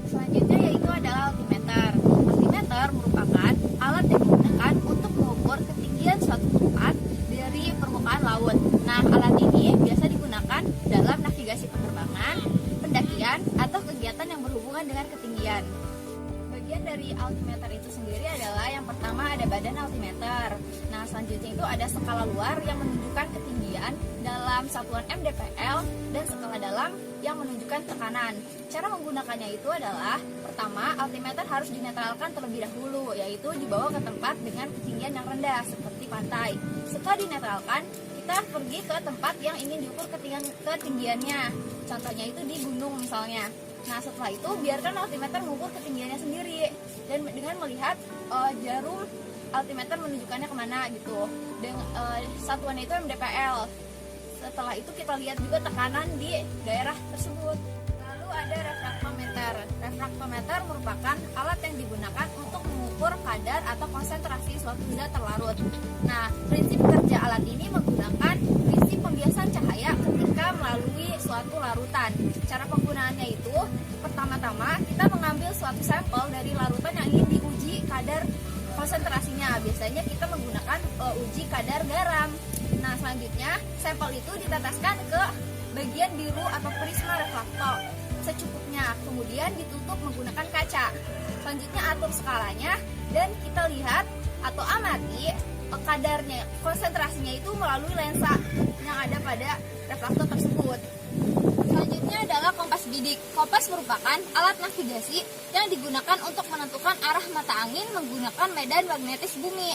Selanjutnya yaitu adalah altimeter. Altimeter merupakan alat yang digunakan untuk mengukur ketinggian suatu tempat dari permukaan laut. Nah, alat ini biasa digunakan dalam navigasi penerbangan, pendakian, atau kegiatan yang berhubungan dengan ketinggian. Bagian dari altimeter itu sendiri adalah yang pertama ada badan altimeter. Nah, selanjutnya itu ada skala luar yang menunjukkan ketinggian dalam satuan mdpl dan skala dalam yang menunjukkan tekanan. Cara menggunakannya itu adalah pertama, altimeter harus dinetralkan terlebih dahulu, yaitu dibawa ke tempat dengan ketinggian yang rendah seperti pantai. Setelah dinetralkan, kita pergi ke tempat yang ingin diukur ketinggiannya. Contohnya itu di gunung misalnya. Nah, setelah itu biarkan altimeter mengukur ketinggiannya sendiri dan dengan melihat jarum altimeter menunjukkannya kemana gitu. Dengan satuannya itu mdpl. Setelah itu kita lihat juga tekanan di daerah tersebut. Lalu ada refraktometer. Refraktometer merupakan alat yang digunakan untuk mengukur kadar atau konsentrasi suatu benda terlarut. Nah, prinsip kerja alat ini menggunakan prinsip pembiasan cahaya ketika melalui suatu larutan. Cara penggunaannya itu, pertama-tama kita mengambil suatu sampel dari larutan yang ingin diuji kadar konsentrasinya. Biasanya kita menggunakan uji kadar garam. Nah, selanjutnya sampel itu diteteskan ke bagian biru atau prisma refraktor secukupnya, kemudian ditutup menggunakan kaca. Selanjutnya atur skalanya dan kita lihat atau amati kadarnya, konsentrasinya itu melalui lensa yang ada pada refraktor tersebut. Selanjutnya adalah kompas bidik. Kompas merupakan alat navigasi yang digunakan untuk menentukan arah mata angin menggunakan medan magnetis bumi.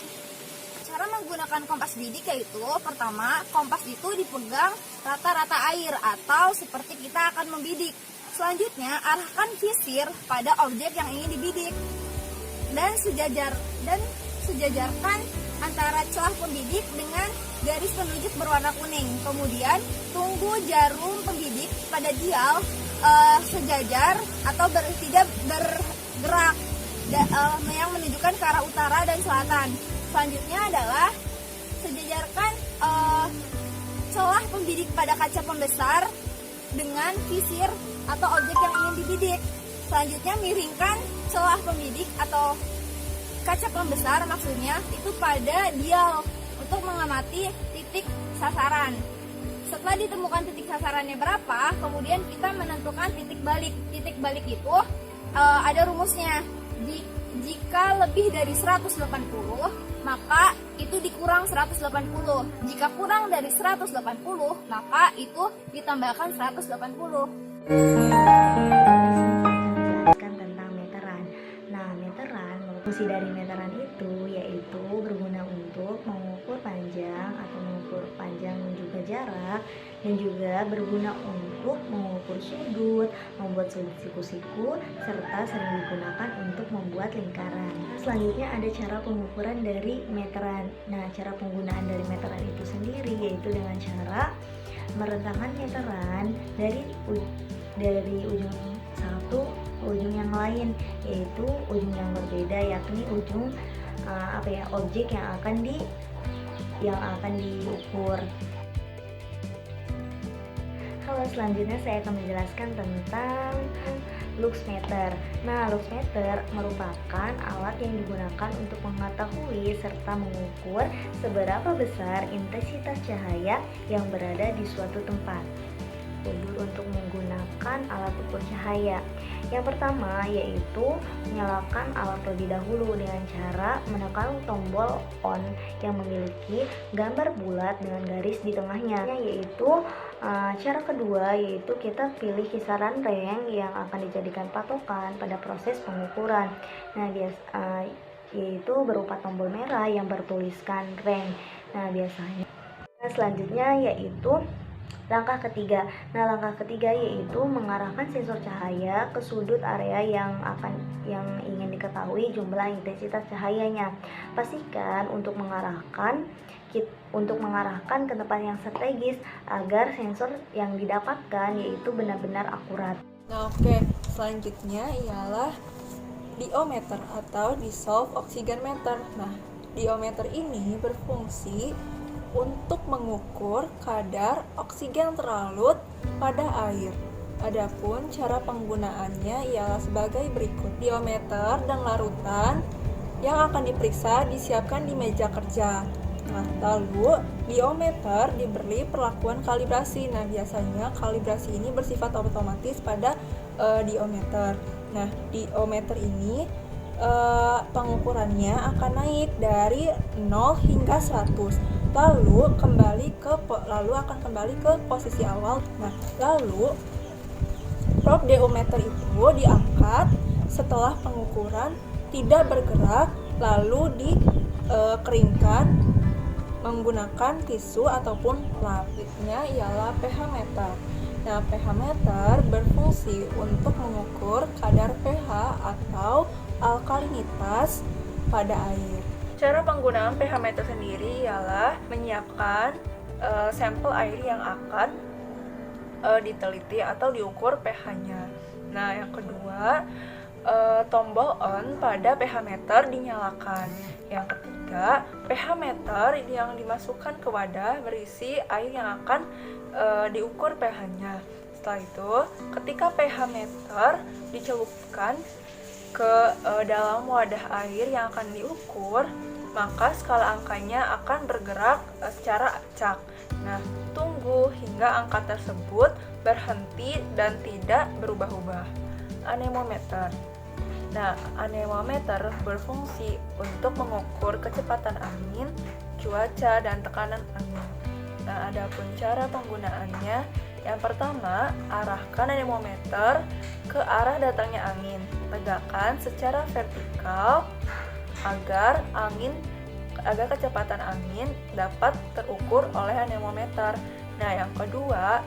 Cara menggunakan kompas bidik yaitu, pertama, kompas itu dipegang rata-rata air atau seperti kita akan membidik. Selanjutnya, arahkan visir pada objek yang ingin dibidik dan sejajarkan antara celah pembidik dengan garis penunjuk berwarna kuning. Kemudian, tunggu jarum pembidik pada dial sejajar atau tidak bergerak yang menunjukkan ke arah utara dan selatan. Selanjutnya adalah sejajarkan celah pembidik pada kaca pembesar dengan visir atau objek yang ingin dibidik. Selanjutnya miringkan celah pembidik atau kaca pembesar maksudnya itu pada dial untuk mengamati titik sasaran. Setelah ditemukan titik sasarannya berapa, kemudian kita menentukan titik balik. Titik balik itu ada rumusnya. Jika lebih dari 180, maka itu dikurang 180. Jika kurang dari 180, maka itu ditambahkan 180. Tentang meteran. Nah, fungsi dari meteran itu yaitu berguna untuk mengukur panjang atau mengukur panjang dan juga jarak, dan juga berguna untuk mengukur sudut, membuat sudut siku-siku, serta sering digunakan untuk membuat lingkaran. Selanjutnya ada cara pengukuran dari meteran. Nah, cara penggunaan dari meteran itu sendiri yaitu dengan cara merentangkan meteran dari ujung satu ke ujung yang lain, yaitu ujung yang berbeda, yakni ujung objek yang akan diukur. Halo, selanjutnya saya akan menjelaskan tentang luxmeter. Nah, luxmeter merupakan alat yang digunakan untuk mengetahui serta mengukur seberapa besar intensitas cahaya yang berada di suatu tempat. Untuk menggunakan alat ukur cahaya, yang pertama yaitu menyalakan alat terlebih dahulu dengan cara menekan tombol on yang memiliki gambar bulat dengan garis di tengahnya. Yaitu cara kedua yaitu kita pilih kisaran range yang akan dijadikan patokan pada proses pengukuran. Nah, yaitu berupa tombol merah yang bertuliskan range. Nah, biasanya. Selanjutnya yaitu langkah ketiga. Nah, langkah ketiga yaitu mengarahkan sensor cahaya ke sudut area yang ingin diketahui jumlah intensitas cahayanya. Pastikan untuk mengarahkan ke tempat yang strategis agar sensor yang didapatkan yaitu benar-benar akurat. Nah, oke, selanjutnya ialah diometer atau dissolved oxygen meter. Nah, diometer ini berfungsi untuk mengukur kadar oksigen terlarut pada air. Adapun cara penggunaannya ialah sebagai berikut. Diometer dan larutan yang akan diperiksa disiapkan di meja kerja. Nah, lalu diometer diberi perlakuan kalibrasi. Nah, biasanya kalibrasi ini bersifat otomatis pada diometer. Nah, diometer ini pengukurannya akan naik dari 0 hingga 100. Lalu akan kembali ke posisi awal. Nah, lalu probe diometer itu diangkat setelah pengukuran tidak bergerak, lalu dikeringkan menggunakan tisu ataupun lap. Selanjutnya ialah pH meter. Nah, pH meter berfungsi untuk mengukur kadar pH atau alkalinitas pada air. Cara penggunaan pH meter sendiri ialah menyiapkan sampel air yang akan diteliti atau diukur pH-nya. Nah, yang kedua, tombol on pada pH meter dinyalakan. Yang ketiga, pH meter yang dimasukkan ke wadah berisi air yang akan diukur pH-nya. Setelah itu, ketika pH meter dicelupkan ke dalam wadah air yang akan diukur, maka skala angkanya akan bergerak secara acak. Nah, tunggu hingga angka tersebut berhenti dan tidak berubah-ubah. Anemometer. Nah, anemometer berfungsi untuk mengukur kecepatan angin, cuaca, dan tekanan angin. Nah, adapun cara penggunaannya, yang pertama, arahkan anemometer ke arah datangnya angin. Tegakkan secara vertikal agar kecepatan angin dapat terukur oleh anemometer. Nah, yang kedua,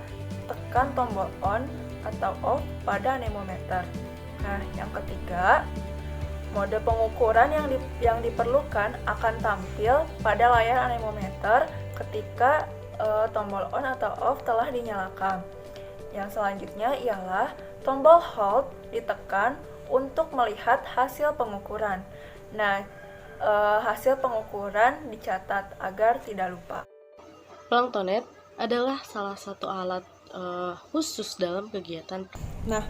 tekan tombol on atau off pada anemometer. Nah, yang ketiga, mode pengukuran yang diperlukan akan tampil pada layar anemometer ketika tombol on atau off telah dinyalakan. Yang selanjutnya ialah tombol hold ditekan untuk melihat hasil pengukuran. Nah, hasil pengukuran dicatat agar tidak lupa. Planktonet adalah salah satu alat khusus dalam kegiatan. Nah,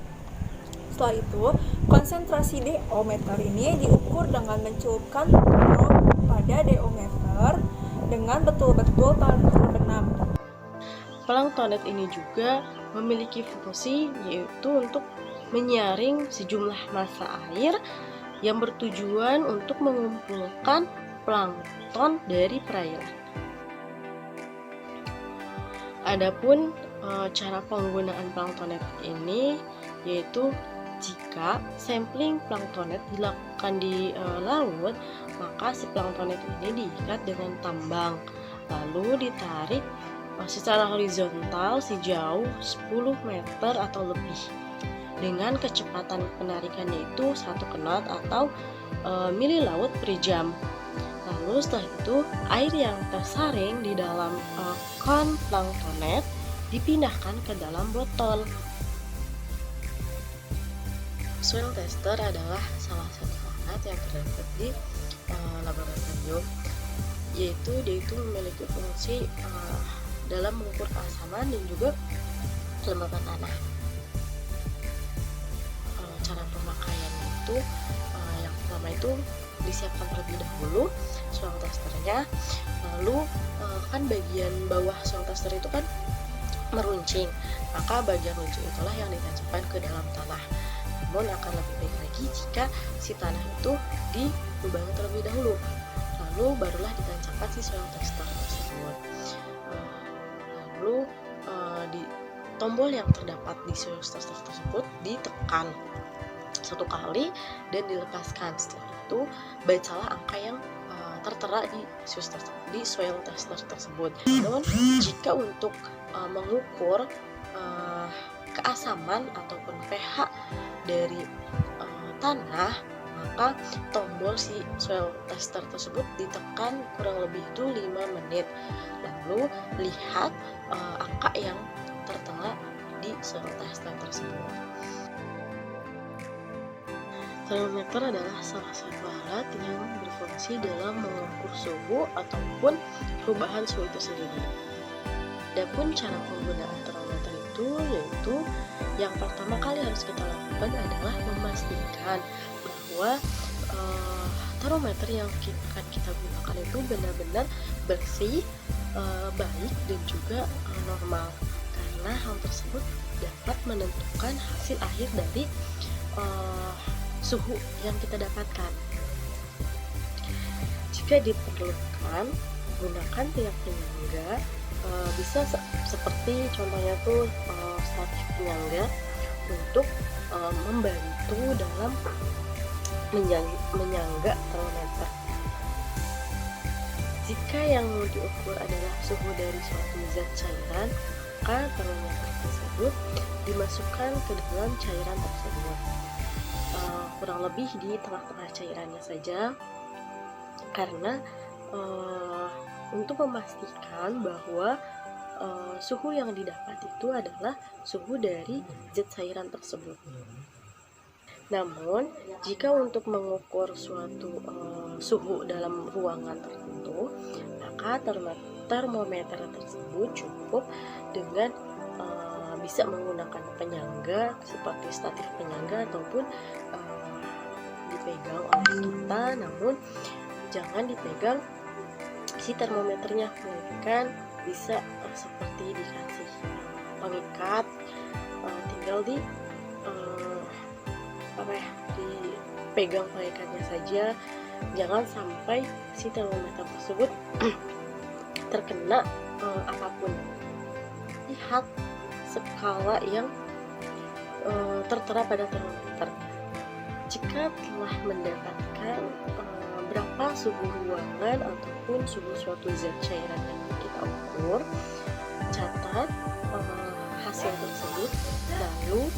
setelah itu, konsentrasi diometer ini diukur dengan mencelupkan probe pada diometer dengan betul-betul terbenam. Planktonet ini juga memiliki fungsi yaitu untuk menyaring sejumlah massa air yang bertujuan untuk mengumpulkan plankton dari perairan. Adapun cara penggunaan planktonet ini yaitu jika sampling planktonet dilakukan di laut, maka si planktonet ini diikat dengan tambang lalu ditarik secara horizontal sejauh 10 meter atau lebih dengan kecepatan penarikannya itu 1 knot atau mili laut per jam. Lalu setelah itu air yang tersaring di dalam kon planktonet dipindahkan ke dalam botol. Soil tester adalah salah satu alat yang terdapat di laboratorium, yaitu dia itu memiliki fungsi dalam mengukur keasaman dan juga kelembapan tanah. Cara pemakaiannya itu yang pertama itu disiapkan terlebih dahulu soil testernya, lalu kan bagian bawah soil tester itu kan meruncing, maka bagian runcing itulah yang ditancapkan ke dalam tanah. Namun akan lebih baik lagi jika si tanah itu dilubangi terlebih dahulu, lalu barulah ditancapkan si soil tester tersebut. Lalu di tombol yang terdapat di soil tester tersebut ditekan 1 kali dan dilepaskan. Setelah itu bacalah angka yang tertera di soil tester tersebut. Namun jika untuk mengukur keasaman ataupun pH dari tanah, maka tombol si soil tester tersebut ditekan kurang lebih itu 5 menit. Lalu lihat angka yang tertera di soil tester tersebut. Termometer adalah salah satu alat yang berfungsi dalam mengukur suhu ataupun perubahan suhu itu sendiri. Adapun cara penggunaan termometer itu, yaitu yang pertama kali harus kita lakukan adalah memastikan bahwa termometer yang akan kita gunakan itu benar-benar bersih, baik, dan juga normal, karena hal tersebut dapat menentukan hasil akhir dari suhu yang kita dapatkan. Jika diperlukan, gunakan tiap penyangga, bisa seperti contohnya tuh statif penyangga untuk membantu dalam menyangga termometer. Jika yang diukur adalah suhu dari suatu zat cairan, maka termometer tersebut dimasukkan ke dalam cairan tersebut, kurang lebih di tengah-tengah cairannya saja, karena untuk memastikan bahwa suhu yang didapat itu adalah suhu dari zat cairan tersebut. Namun, jika untuk mengukur suatu suhu dalam ruangan tertentu, maka termometer tersebut cukup dengan bisa menggunakan penyangga seperti statif penyangga ataupun dipegang oleh kita, namun jangan dipegang si termometernya, melainkan bisa seperti dikasih pengikat, tinggal dipegang pengikatnya saja, jangan sampai si termometer tersebut terkena apapun. Lihat skala yang tertera pada termometer. Jika telah mendapatkan berapa suhu ruangan ataupun suhu suatu zat cairan yang kita ukur, catat hasil tersebut, lalu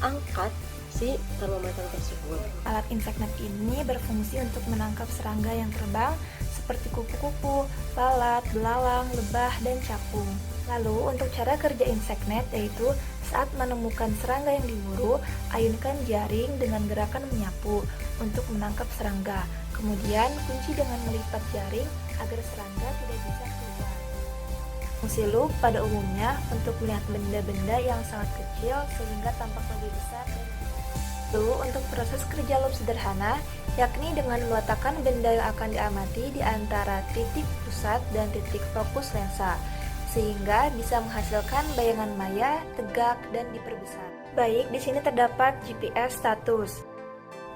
angkat si termometer tersebut. Alat InsekNet ini berfungsi untuk menangkap serangga yang terbang seperti kupu-kupu, lalat, belalang, lebah, dan capung. Lalu untuk cara kerja InsekNet yaitu saat menemukan serangga yang diburu, ayunkan jaring dengan gerakan menyapu untuk menangkap serangga. Kemudian kunci dengan melipat jaring agar serangga tidak bisa keluar. Fungsi loop pada umumnya untuk melihat benda-benda yang sangat kecil sehingga tampak lebih besar dan lalu untuk proses kerja loop sederhana, yakni dengan meletakkan benda yang akan diamati di antara titik pusat dan titik fokus lensa, sehingga bisa menghasilkan bayangan maya, tegak, dan diperbesar. Baik, di sini terdapat GPS status.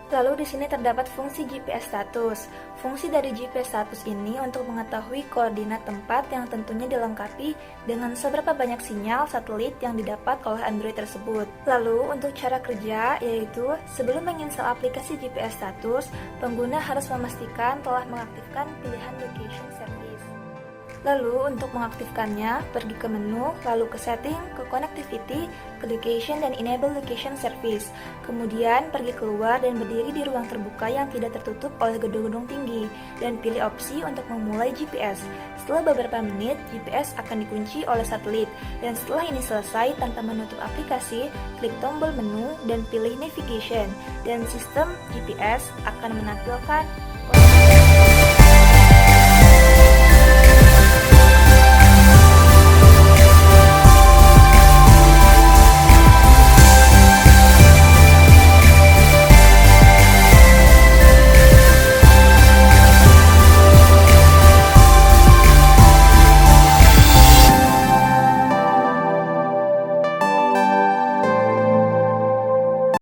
Lalu di sini terdapat fungsi GPS status. Fungsi dari GPS status ini untuk mengetahui koordinat tempat yang tentunya dilengkapi dengan seberapa banyak sinyal satelit yang didapat oleh Android tersebut. Lalu untuk cara kerja yaitu sebelum menginstal aplikasi GPS status, pengguna harus memastikan telah mengaktifkan pilihan location service. Lalu untuk mengaktifkannya, pergi ke menu, lalu ke setting, ke connectivity, ke location dan enable location service. Kemudian pergi keluar dan berdiri di ruang terbuka yang tidak tertutup oleh gedung-gedung tinggi dan pilih opsi untuk memulai GPS. Setelah beberapa menit, GPS akan dikunci oleh satelit dan setelah ini selesai tanpa menutup aplikasi, klik tombol menu dan pilih navigation dan sistem GPS akan menampilkan